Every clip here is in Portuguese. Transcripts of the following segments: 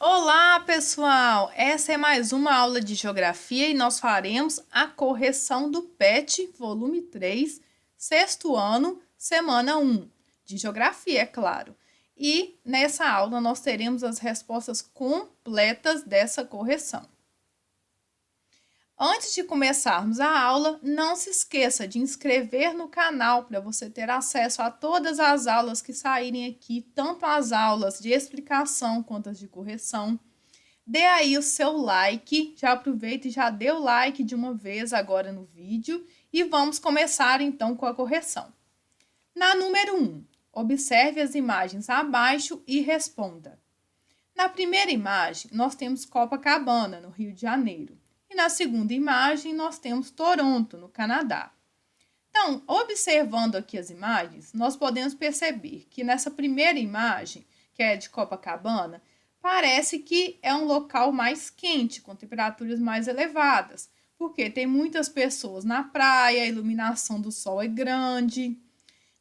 Olá, pessoal! Essa é mais uma aula de geografia e nós faremos a correção do PET, volume 3, sexto ano, semana 1, de geografia, é claro. E nessa aula nós teremos as respostas completas dessa correção. Antes de começarmos a aula, não se esqueça de inscrever no canal para você ter acesso a todas as aulas que saírem aqui, tanto as aulas de explicação quanto as de correção. Dê aí o seu like, já aproveita e já dê o like de uma vez agora no vídeo e vamos começar então com a correção. Na número 1, observe as imagens abaixo e responda. Na primeira imagem, nós temos Copacabana, no Rio de Janeiro. E na segunda imagem, nós temos Toronto, no Canadá. Então, observando aqui as imagens, nós podemos perceber que nessa primeira imagem, que é de Copacabana, parece que é um local mais quente, com temperaturas mais elevadas, porque tem muitas pessoas na praia, a iluminação do sol é grande.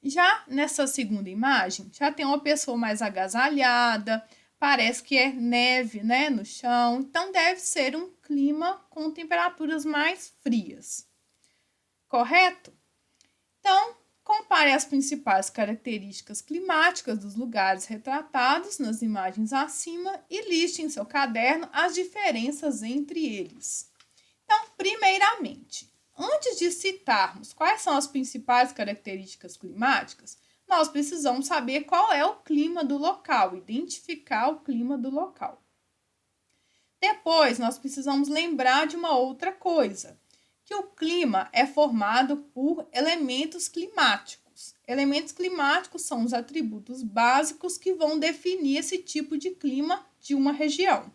Já nessa segunda imagem, já tem uma pessoa mais agasalhada, parece que é neve, né, no chão, então deve ser um clima com temperaturas mais frias. Correto? Então, compare as principais características climáticas dos lugares retratados nas imagens acima e liste em seu caderno as diferenças entre eles. Então, primeiramente, antes de citarmos quais são as principais características climáticas, nós precisamos saber qual é o clima do local, identificar o clima do local. Depois, nós precisamos lembrar de uma outra coisa, que o clima é formado por elementos climáticos. Elementos climáticos são os atributos básicos que vão definir esse tipo de clima de uma região.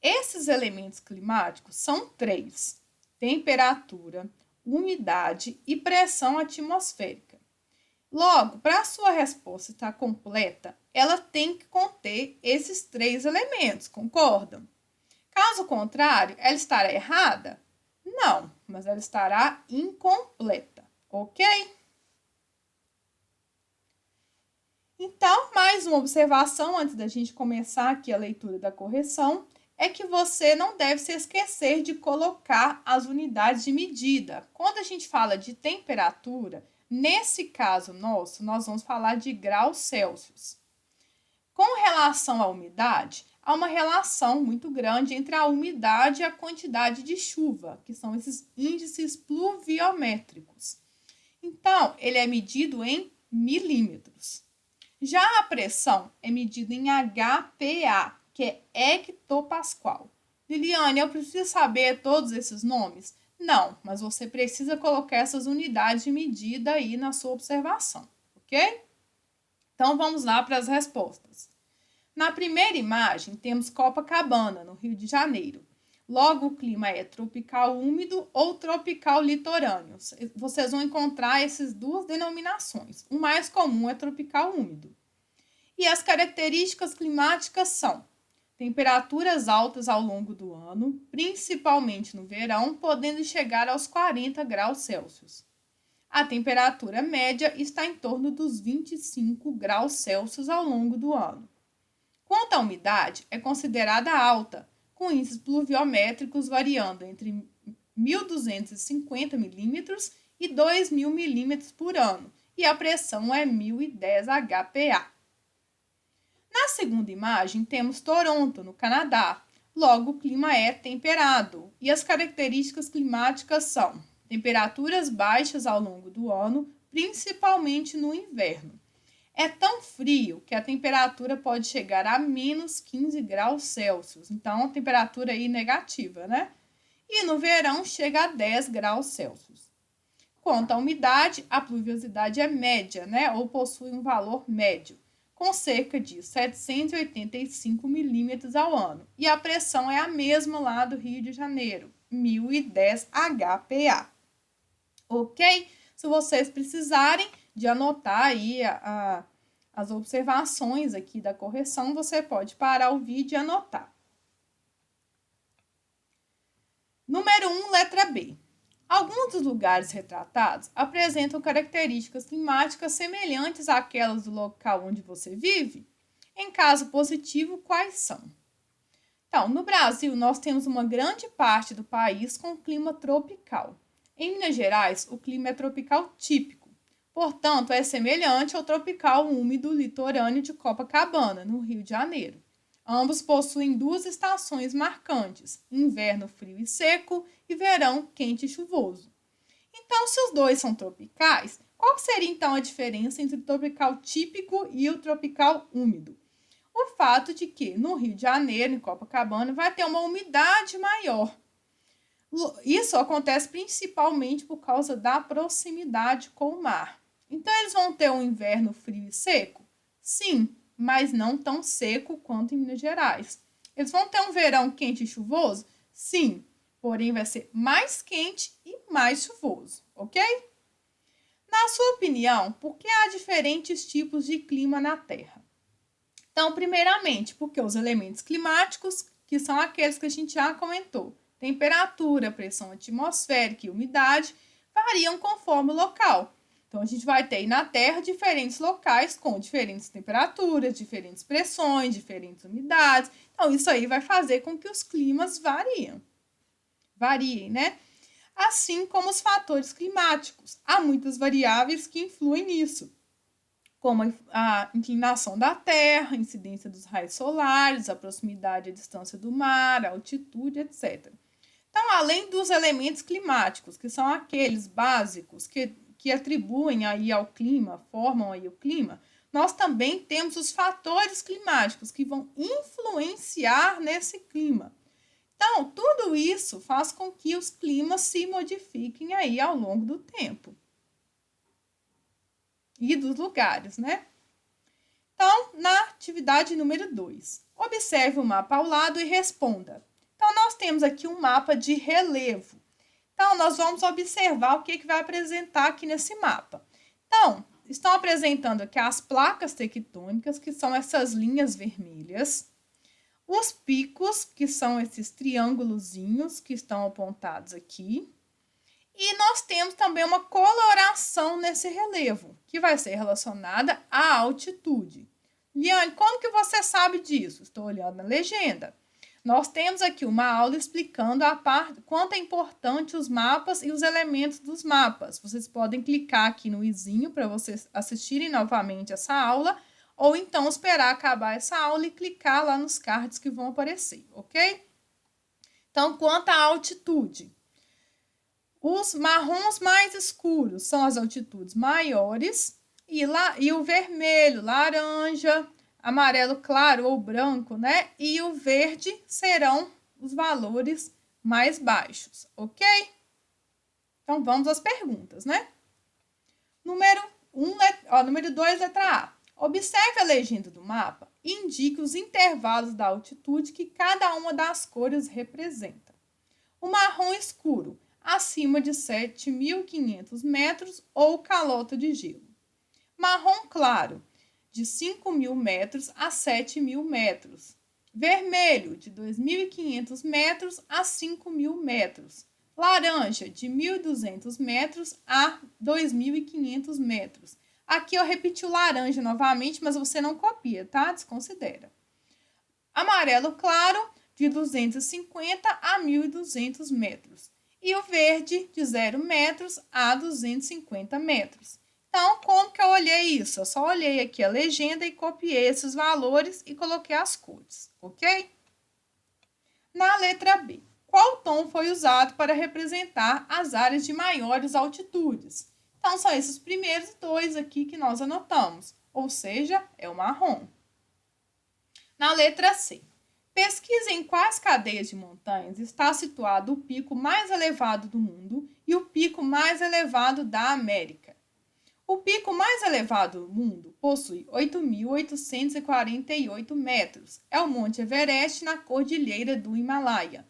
Esses elementos climáticos são 3: temperatura, umidade e pressão atmosférica. Logo, para a sua resposta estar completa, ela tem que conter esses 3 elementos, concordam? Caso contrário, ela estará errada? Não, mas ela estará incompleta, ok? Então, mais uma observação antes da gente começar aqui a leitura da correção, é que você não deve se esquecer de colocar as unidades de medida. Quando a gente fala de temperatura, nesse caso nosso, nós vamos falar de graus Celsius. Com relação à umidade, há uma relação muito grande entre a umidade e a quantidade de chuva, que são esses índices pluviométricos. Então, ele é medido em milímetros. Já a pressão é medida em HPA, que é hectopascal. Liliane, eu preciso saber todos esses nomes? Não, mas você precisa colocar essas unidades de medida aí na sua observação, ok? Então, vamos lá para as respostas. Na primeira imagem, temos Copacabana, no Rio de Janeiro. Logo, o clima é tropical úmido ou tropical litorâneo. Vocês vão encontrar essas duas denominações. O mais comum é tropical úmido. E as características climáticas são temperaturas altas ao longo do ano, principalmente no verão, podendo chegar aos 40 graus Celsius. A temperatura média está em torno dos 25 graus Celsius ao longo do ano. Quanto à umidade, é considerada alta, com índices pluviométricos variando entre 1.250 milímetros e 2.000 milímetros por ano, e a pressão é 1.010 HPA. Na segunda imagem, temos Toronto, no Canadá. Logo, o clima é temperado, e as características climáticas são temperaturas baixas ao longo do ano, principalmente no inverno. É tão frio que a temperatura pode chegar a menos 15 graus Celsius. Então, a temperatura aí negativa, né? E no verão chega a 10 graus Celsius. Quanto à umidade, a pluviosidade é média, né? Ou possui um valor médio, com cerca de 785 milímetros ao ano. E a pressão é a mesma lá do Rio de Janeiro, 1.010 HPA. Ok? Se vocês precisarem de anotar aí as observações aqui da correção, você pode parar o vídeo e anotar. Número 1, letra B. Alguns dos lugares retratados apresentam características climáticas semelhantes àquelas do local onde você vive? Em caso positivo, quais são? Então, no Brasil, nós temos uma grande parte do país com clima tropical. Em Minas Gerais, o clima é tropical típico. Portanto, é semelhante ao tropical úmido litorâneo de Copacabana, no Rio de Janeiro. Ambos possuem duas estações marcantes: inverno frio e seco e verão quente e chuvoso. Então, se os dois são tropicais, qual seria então a diferença entre o tropical típico e o tropical úmido? O fato de que no Rio de Janeiro, em Copacabana, vai ter uma umidade maior. Isso acontece principalmente por causa da proximidade com o mar. Então, eles vão ter um inverno frio e seco? Sim, mas não tão seco quanto em Minas Gerais. Eles vão ter um verão quente e chuvoso? Sim, porém vai ser mais quente e mais chuvoso, ok? Na sua opinião, por que há diferentes tipos de clima na Terra? Então, primeiramente, porque os elementos climáticos, que são aqueles que a gente já comentou, temperatura, pressão atmosférica e umidade, variam conforme o local. Então, a gente vai ter na Terra diferentes locais com diferentes temperaturas, diferentes pressões, diferentes umidades. Então, isso aí vai fazer com que os climas variem, né? Assim como os fatores climáticos. Há muitas variáveis que influem nisso, como a inclinação da Terra, a incidência dos raios solares, a proximidade e a distância do mar, a altitude, etc. Então, além dos elementos climáticos, que são aqueles básicos que atribuem aí ao clima, formam aí o clima, nós também temos os fatores climáticos que vão influenciar nesse clima. Então, tudo isso faz com que os climas se modifiquem aí ao longo do tempo e dos lugares, né? Então, na atividade número 2, observe o mapa ao lado e responda. Então, nós temos aqui um mapa de relevo. Então, nós vamos observar o que vai apresentar aqui nesse mapa. Então, estão apresentando aqui as placas tectônicas, que são essas linhas vermelhas, os picos, que são esses triângulozinhos que estão apontados aqui, e nós temos também uma coloração nesse relevo, que vai ser relacionada à altitude. Liane, como que você sabe disso? Estou olhando na legenda. Nós temos aqui uma aula explicando quanto é importante os mapas e os elementos dos mapas. Vocês podem clicar aqui no izinho para vocês assistirem novamente essa aula, ou então esperar acabar essa aula e clicar lá nos cards que vão aparecer, ok? Então, quanto à altitude, os marrons mais escuros são as altitudes maiores e o vermelho, laranja, amarelo claro ou branco, né? E o verde serão os valores mais baixos, ok? Então, vamos às perguntas, né? Número 2, letra A. Observe a legenda do mapa e indique os intervalos da altitude que cada uma das cores representa. O marrom escuro, acima de 7.500 metros ou calota de gelo. Marrom claro, de 5.000 metros a 7.000 metros. Vermelho, de 2.500 metros a 5.000 metros. Laranja, de 1.200 metros a 2.500 metros. Aqui eu repeti o laranja novamente, mas você não copia, tá? Desconsidera. Amarelo claro, de 250 a 1.200 metros. E o verde, de 0 metros a 250 metros. Então, como que eu olhei isso? Eu só olhei aqui a legenda e copiei esses valores e coloquei as cores, ok? Na letra B, qual tom foi usado para representar as áreas de maiores altitudes? Então, são esses primeiros dois aqui que nós anotamos, ou seja, é o marrom. Na letra C, pesquise em quais cadeias de montanhas está situado o pico mais elevado do mundo e o pico mais elevado da América. O pico mais elevado do mundo possui 8.848 metros. É o Monte Everest na Cordilheira do Himalaia.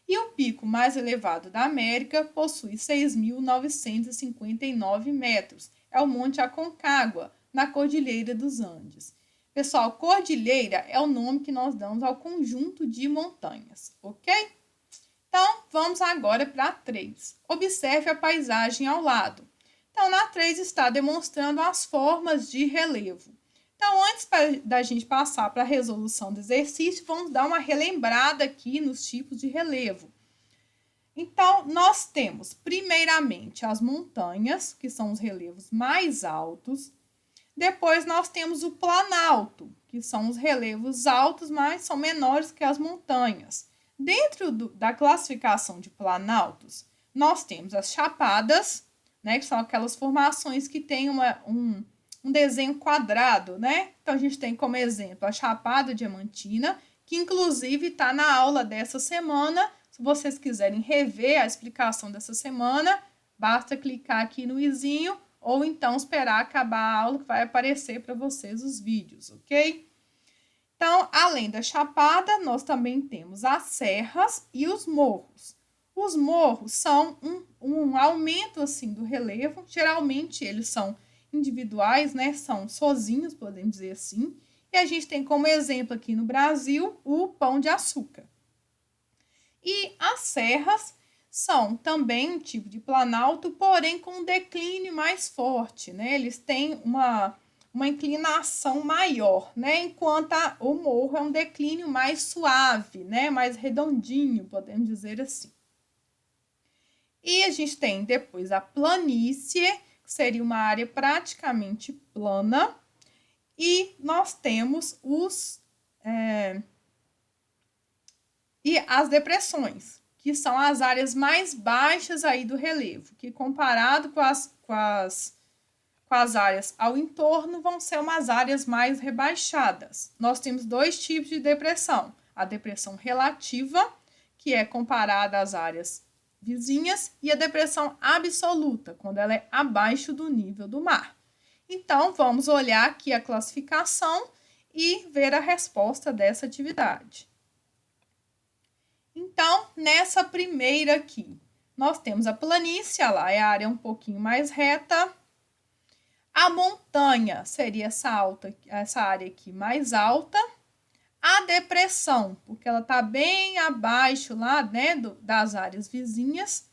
E o pico mais elevado da América possui 6.959 metros. É o Monte Aconcagua, na Cordilheira dos Andes. Pessoal, cordilheira é o nome que nós damos ao conjunto de montanhas, ok? Então, vamos agora para a 3. Observe a paisagem ao lado. Então, na 3 está demonstrando as formas de relevo. Então, antes da gente passar para a resolução do exercício, vamos dar uma relembrada aqui nos tipos de relevo. Então, nós temos, primeiramente, as montanhas, que são os relevos mais altos. Depois, nós temos o planalto, que são os relevos altos, mas são menores que as montanhas. Dentro da classificação de planaltos, nós temos as chapadas, né, que são aquelas formações que têm um desenho quadrado, né? Então, a gente tem como exemplo a Chapada Diamantina, que inclusive está na aula dessa semana. Se vocês quiserem rever a explicação dessa semana, basta clicar aqui no izinho ou então esperar acabar a aula que vai aparecer para vocês os vídeos, ok? Então, além da chapada, nós também temos as serras e os morros. Os morros são um aumento assim do relevo, geralmente eles são individuais, né? São sozinhos, podemos dizer assim. E a gente tem como exemplo aqui no Brasil o Pão de Açúcar. E as serras são também um tipo de planalto, porém com um declínio mais forte, né? Eles têm uma inclinação maior, né? Enquanto o morro é um declínio mais suave, né? Mais redondinho, podemos dizer assim. E a gente tem depois a planície, que seria uma área praticamente plana, e nós temos e as depressões, que são as áreas mais baixas aí do relevo, que comparado com as áreas ao entorno, vão ser umas áreas mais rebaixadas. Nós temos dois tipos de depressão. A depressão relativa, que é comparada às áreas vizinhas, e a depressão absoluta, quando ela é abaixo do nível do mar. Então, vamos olhar aqui a classificação e ver a resposta dessa atividade. Então, nessa primeira aqui, nós temos a planície, lá é a área um pouquinho mais reta. A montanha seria essa área aqui mais alta. A depressão, porque ela está bem abaixo lá, né, das áreas vizinhas.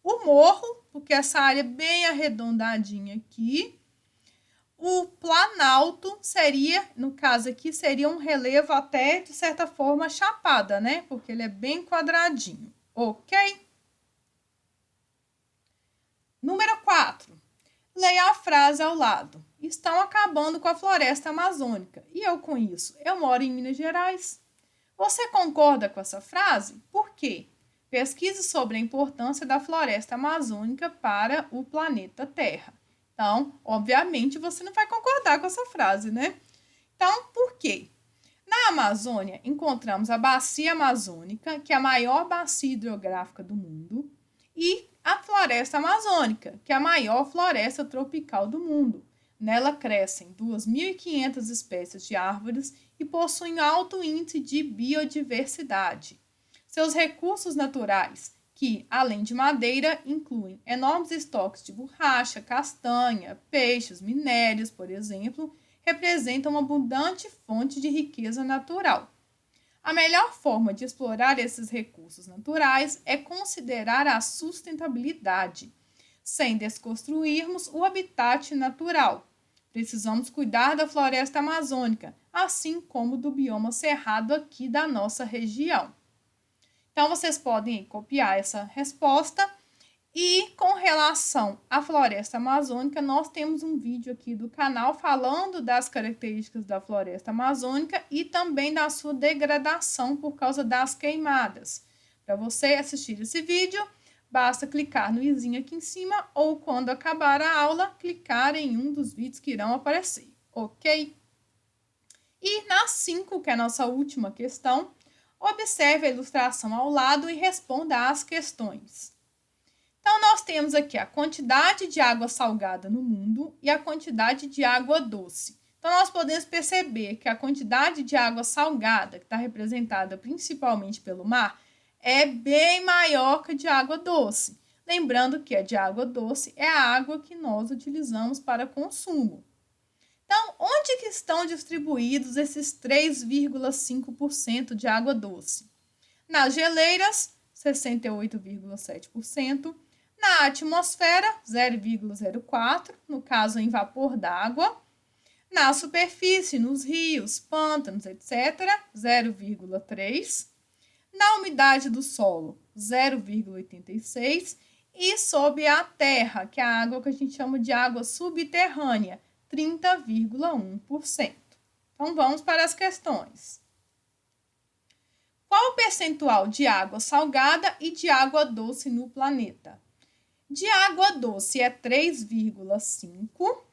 O morro, porque essa área é bem arredondadinha aqui. O planalto seria, no caso aqui, seria um relevo até, de certa forma, chapada, né? Porque ele é bem quadradinho, ok? Número 4. Leia a frase ao lado. Estão acabando com a floresta amazônica. E eu com isso? Eu moro em Minas Gerais. Você concorda com essa frase? Por quê? Pesquise sobre a importância da floresta amazônica para o planeta Terra. Então, obviamente, você não vai concordar com essa frase, né? Então, por quê? Na Amazônia, encontramos a Bacia Amazônica, que é a maior bacia hidrográfica do mundo, e a Floresta Amazônica, que é a maior floresta tropical do mundo. Nela crescem 2.500 espécies de árvores e possuem alto índice de biodiversidade. Seus recursos naturais, que, além de madeira, incluem enormes estoques de borracha, castanha, peixes, minérios, por exemplo, representam uma abundante fonte de riqueza natural. A melhor forma de explorar esses recursos naturais é considerar a sustentabilidade, sem desconstruirmos o habitat natural. Precisamos cuidar da floresta amazônica, assim como do bioma cerrado aqui da nossa região. Então, vocês podem copiar essa resposta. E com relação à floresta amazônica, nós temos um vídeo aqui do canal falando das características da floresta amazônica e também da sua degradação por causa das queimadas. Para você assistir esse vídeo, basta clicar no izinho aqui em cima ou, quando acabar a aula, clicar em um dos vídeos que irão aparecer, ok? E na 5, que é a nossa última questão, observe a ilustração ao lado e responda às questões. Então, nós temos aqui a quantidade de água salgada no mundo e a quantidade de água doce. Então, nós podemos perceber que a quantidade de água salgada, que está representada principalmente pelo mar, é bem maior que a de água doce. Lembrando que a de água doce é a água que nós utilizamos para consumo. Então, onde que estão distribuídos esses 3,5% de água doce? Nas geleiras, 68,7%. Na atmosfera, 0,04%, no caso em vapor d'água. Na superfície, nos rios, pântanos, etc., 0,3. Na umidade do solo, 0,86. E sob a terra, que é a água que a gente chama de água subterrânea, 30,1%. Então, vamos para as questões. Qual o percentual de água salgada e de água doce no planeta? De água doce é 3,5%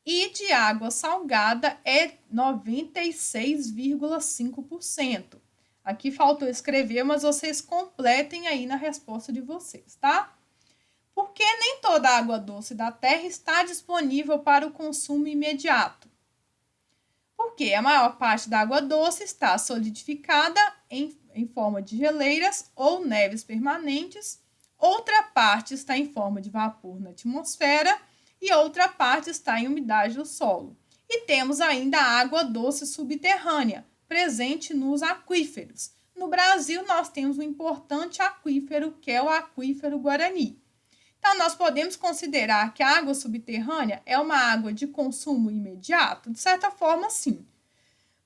e de água salgada é 96,5%. Aqui faltou escrever, mas vocês completem aí na resposta de vocês, tá? Porque nem toda a água doce da Terra está disponível para o consumo imediato. Porque a maior parte da água doce está solidificada em forma de geleiras ou neves permanentes, outra parte está em forma de vapor na atmosfera e outra parte está em umidade do solo. E temos ainda a água doce subterrânea, presente nos aquíferos. No Brasil, nós temos um importante aquífero, que é o aquífero Guarani. Então, nós podemos considerar que a água subterrânea é uma água de consumo imediato? De certa forma, sim.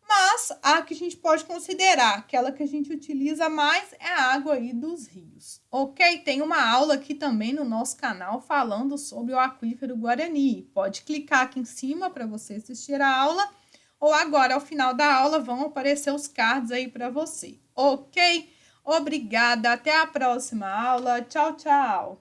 Mas a que a gente pode considerar, aquela que a gente utiliza mais, é a água aí dos rios. Ok? Tem uma aula aqui também no nosso canal falando sobre o aquífero Guarani. Pode clicar aqui em cima para você assistir a aula. Ou agora, ao final da aula, vão aparecer os cards aí para você. Ok? Obrigada. Até a próxima aula. Tchau, tchau.